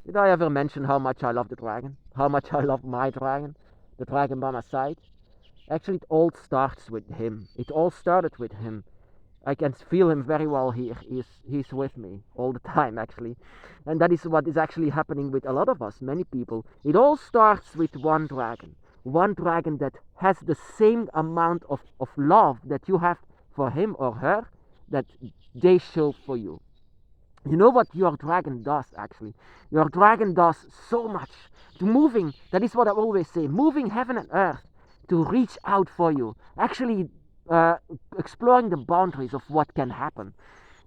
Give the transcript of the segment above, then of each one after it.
Did I ever mention how much I love the dragon? How much I love my dragon? The dragon by my side? Actually, it all starts with him. It all started with him. I can feel him very well here. He's with me all the time actually. And that is what is actually happening with a lot of us, many people. It all starts with one dragon. One dragon that has the same amount of love that you have for him or her that they show for you. You know what your dragon does actually? Your dragon does so much to moving, that is what I always say, moving heaven and earth to reach out for you. Actually, uh, exploring the boundaries of what can happen.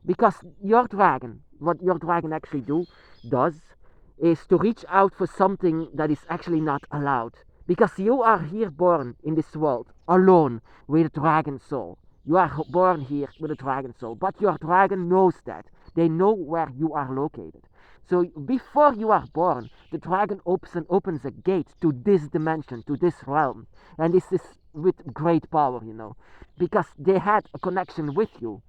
Because your dragon, what your dragon actually does is to reach out for something that is actually not allowed. Because you are here born in this world alone with a dragon soul. You are born here with a dragon soul, but your dragon knows that. They know where you are located. So before you are born, the dragon opens a gate to this dimension, to this realm. And this is with great power, because they had a connection with you.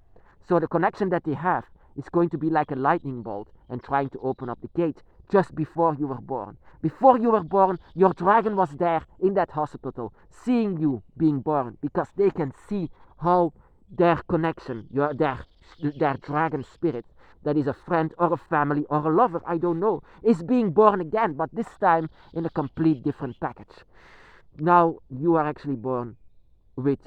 So the connection that they have is going to be like a lightning bolt and trying to open up the gate just before you were born. Before you were born, your dragon was there in that hospital, seeing you being born, because they can see how their connection, their dragon spirit, that is a friend or a family or a lover, I don't know, is being born again, but this time in a complete different package. Now you are actually born with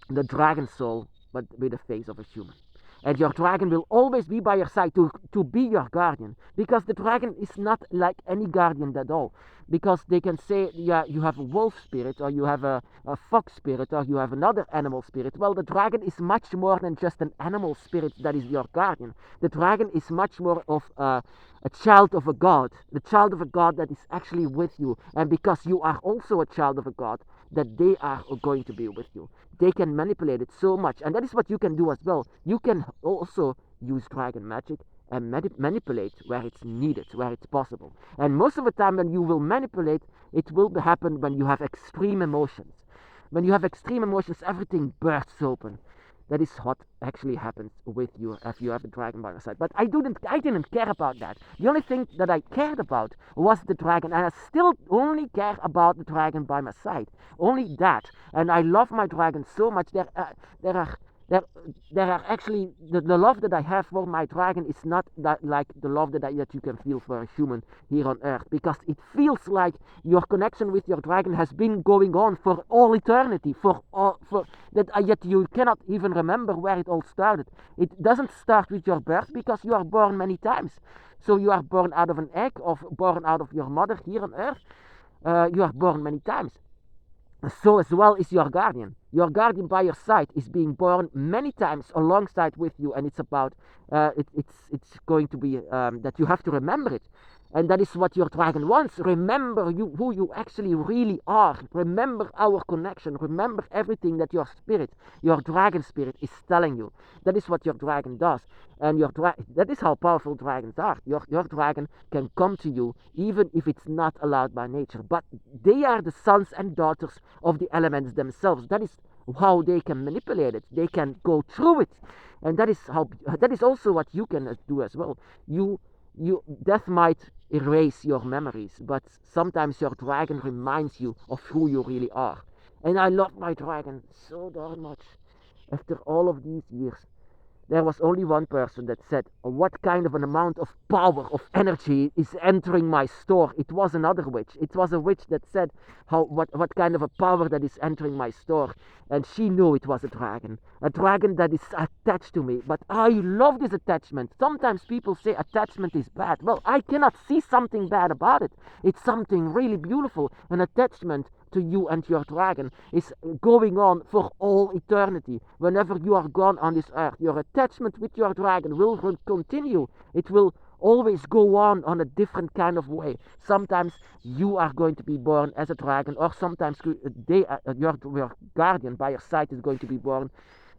the dragon soul, but with the face of a human. And your dragon will always be by your side to be your guardian. Because the dragon is not like any guardian at all. Because they can say, yeah, you have a wolf spirit, or you have a fox spirit, or you have another animal spirit. Well, the dragon is much more than just an animal spirit that is your guardian. The dragon is much more of a child of a god. The child of a god that is actually with you. And because you are also a child of a god, that they are going to be with you. They can manipulate it so much, and that is what you can do as well. You can also use dragon magic and manipulate where it's needed, where it's possible. And most of the time when you will manipulate, it will happen when you have extreme emotions. When you have extreme emotions, everything bursts open. That is what actually happens with you if you have a dragon by your side. But I didn't care about that. The only thing that I cared about was the dragon, and I still only care about the dragon by my side. Only that. And I love my dragon so much. There are there, there are actually the love that I have for my dragon is not that like the love that you can feel for a human here on earth, because it feels like your connection with your dragon has been going on for all eternity, for that yet you cannot even remember where it all started. It doesn't start with your birth, because you are born many times. So you are born out of an egg, or born out of your mother here on earth. You are born many times. So as well is your guardian. Your guardian by your side is being born many times alongside with you, and it's about it's going to be that you have to remember it, and that is what your dragon wants. Remember you who you actually really are. Remember our connection. Remember everything that your spirit, your dragon spirit, is telling you. That is what your dragon does, and that is how powerful dragons are. Your dragon can come to you even if it's not allowed by nature, but they are the sons and daughters of the elements themselves. That is how they can manipulate it. They can go through it, and that is also what you can do as well. You death might erase your memories, but sometimes your dragon reminds you of who you really are. And I love my dragon so darn much. After all of these years, there was only one person that said what kind of an amount of power, of energy is entering my store. It was another witch. It was a witch that said what kind of a power that is entering my store, and she knew it was a dragon that is attached to me. But I love this attachment. Sometimes people say attachment is bad. Well, I cannot see something bad about it. It's something really beautiful. An attachment to you and your dragon is going on for all eternity. Whenever you are gone on this earth, your attachment with your dragon will continue. It will always go on a different kind of way. Sometimes you are going to be born as a dragon, or sometimes your guardian by your side is going to be born,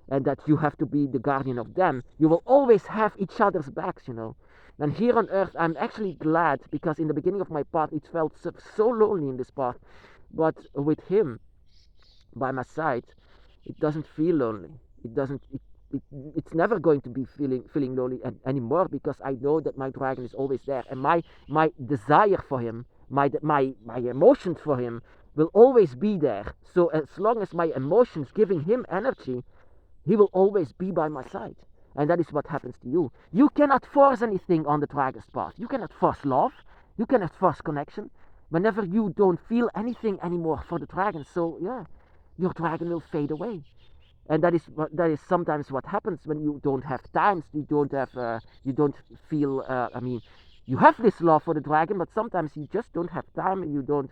and that you have to be the guardian of them. You will always have each other's backs. And here on earth, I'm actually glad, because in the beginning of my path, it felt so lonely in this path. But with him by my side, it doesn't feel lonely. It doesn't. it's never going to be feeling lonely anymore, because I know that my dragon is always there, and my desire for him, my emotions for him will always be there. So as long as my emotions giving him energy, he will always be by my side. And that is what happens to you. You cannot force anything on the dragon's path. You cannot force love. You cannot force connection. Whenever you don't feel anything anymore for the dragon, so yeah, your dragon will fade away. And that is sometimes what happens when you don't have times. You don't feel. I mean, you have this love for the dragon, but sometimes you just don't have time, and you don't.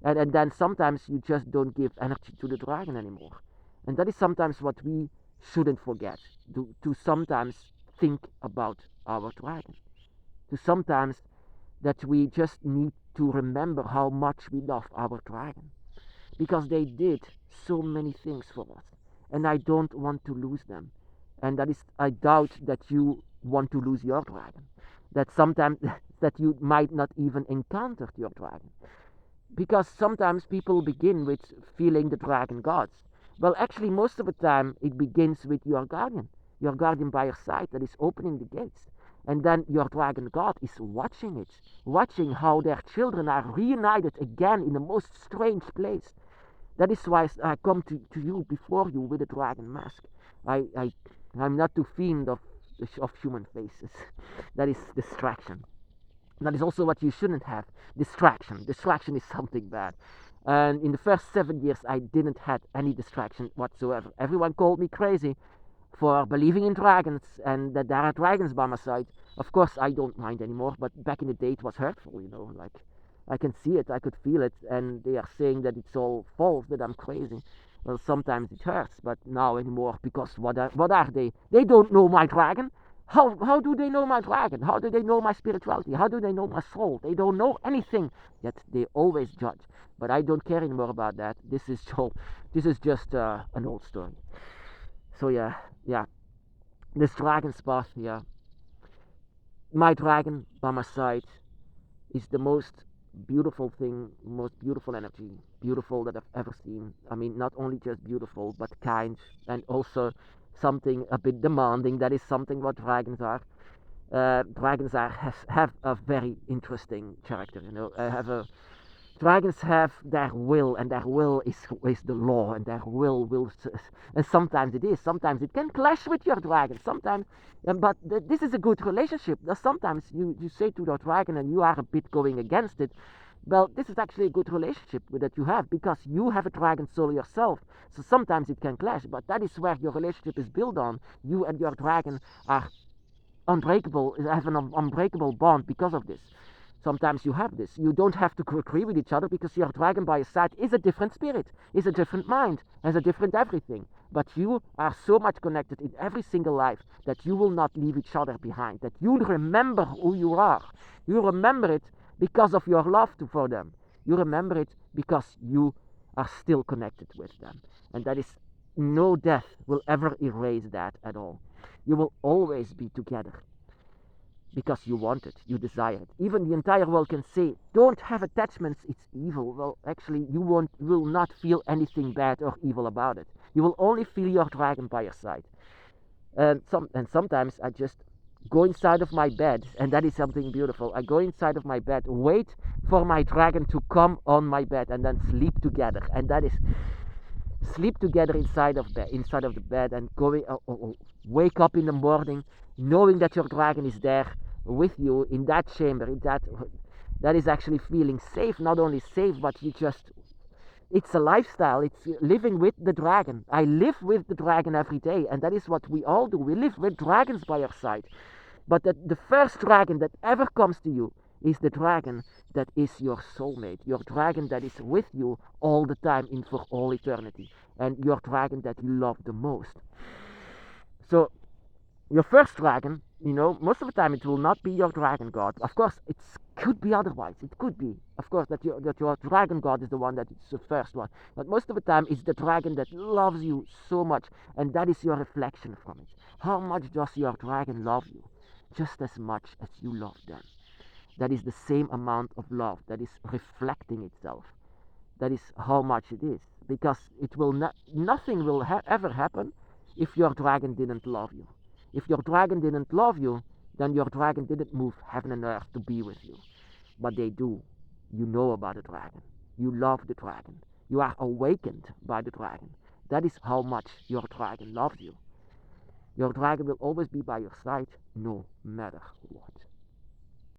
And then sometimes you just don't give energy to the dragon anymore. And that is sometimes what we shouldn't forget, to sometimes think about our dragon, to sometimes that we just need to remember how much we love our dragon, because they did so many things for us, and I don't want to lose them. And that is, I doubt that you want to lose your dragon, that sometimes that you might not even encounter your dragon, because sometimes people begin with feeling the dragon gods. Well, actually, most of the time it begins with your guardian by your side that is opening the gates. And then your dragon god is watching it, watching how their children are reunited again in the most strange place. That is why I come to you, before you, with a dragon mask. I'm not too fiend of human faces. That is distraction. That is also what you shouldn't have. Distraction. Distraction is something bad. And in the first 7 years, I didn't have any distraction whatsoever. Everyone called me crazy for believing in dragons and that there are dragons by my side. Of course, I don't mind anymore, but back in the day it was hurtful, like I can see it, I could feel it, and they are saying that it's all false, that I'm crazy. Well, sometimes it hurts, but now anymore, because what are they? They don't know my dragon. How do they know my dragon? How do they know my spirituality? How do they know my soul? They don't know anything, yet they always judge. But I don't care anymore about that. This is just an old story. So yeah, this dragon's path, yeah. My dragon by my side is the most beautiful thing, most beautiful energy, beautiful that I've ever seen. I mean, not only just beautiful, but kind, and also something a bit demanding. That is something what dragons are. Dragons have a very interesting character. Dragons have their will, and their will is the law, and their will, and sometimes it is. Sometimes it can clash with your dragon. Sometimes, but this is a good relationship. Sometimes you say to your dragon, and you are a bit going against it. Well, this is actually a good relationship that you have, because you have a dragon soul yourself. So sometimes it can clash, but that is where your relationship is built on. You and your dragon are unbreakable, have an unbreakable bond because of this. Sometimes you have this. You don't have to agree with each other, because your dragon by your side is a different spirit, is a different mind, has a different everything. But you are so much connected in every single life that you will not leave each other behind, that you remember who you are. You remember it because of your love for them. You remember it because you are still connected with them. And that is, no death will ever erase that at all. You will always be together, because you want it, you desire it. Even the entire world can say, don't have attachments, it's evil. Well, actually, you will not feel anything bad or evil about it. You will only feel your dragon by your side. And sometimes I just go inside of my bed, and that is something beautiful. I go inside of my bed, wait for my dragon to come on my bed, and then sleep together. And that is sleep together inside of the bed, and wake up in the morning knowing that your dragon is there with you in that chamber. That is actually feeling safe. Not only safe, but it's a lifestyle. It's living with the dragon. I live with the dragon every day, and that is what we all do. We live with dragons by our side. But the first dragon that ever comes to you is the dragon that is your soulmate, your dragon that is with you all the time in for all eternity, and your dragon that you love the most. So your first dragon, most of the time it will not be your dragon god. Of course, it could be otherwise. It could be, of course, that your dragon god is the one that is the first one. But most of the time, it's the dragon that loves you so much, and that is your reflection from it. How much does your dragon love you? Just as much as you love them. That is the same amount of love that is reflecting itself. That is how much it is, because it will nothing will ever happen if your dragon didn't love you. If your dragon didn't love you, then your dragon didn't move heaven and earth to be with you. But they do. You know about the dragon. You love the dragon. You are awakened by the dragon. That is how much your dragon loves you. Your dragon will always be by your side, no matter what.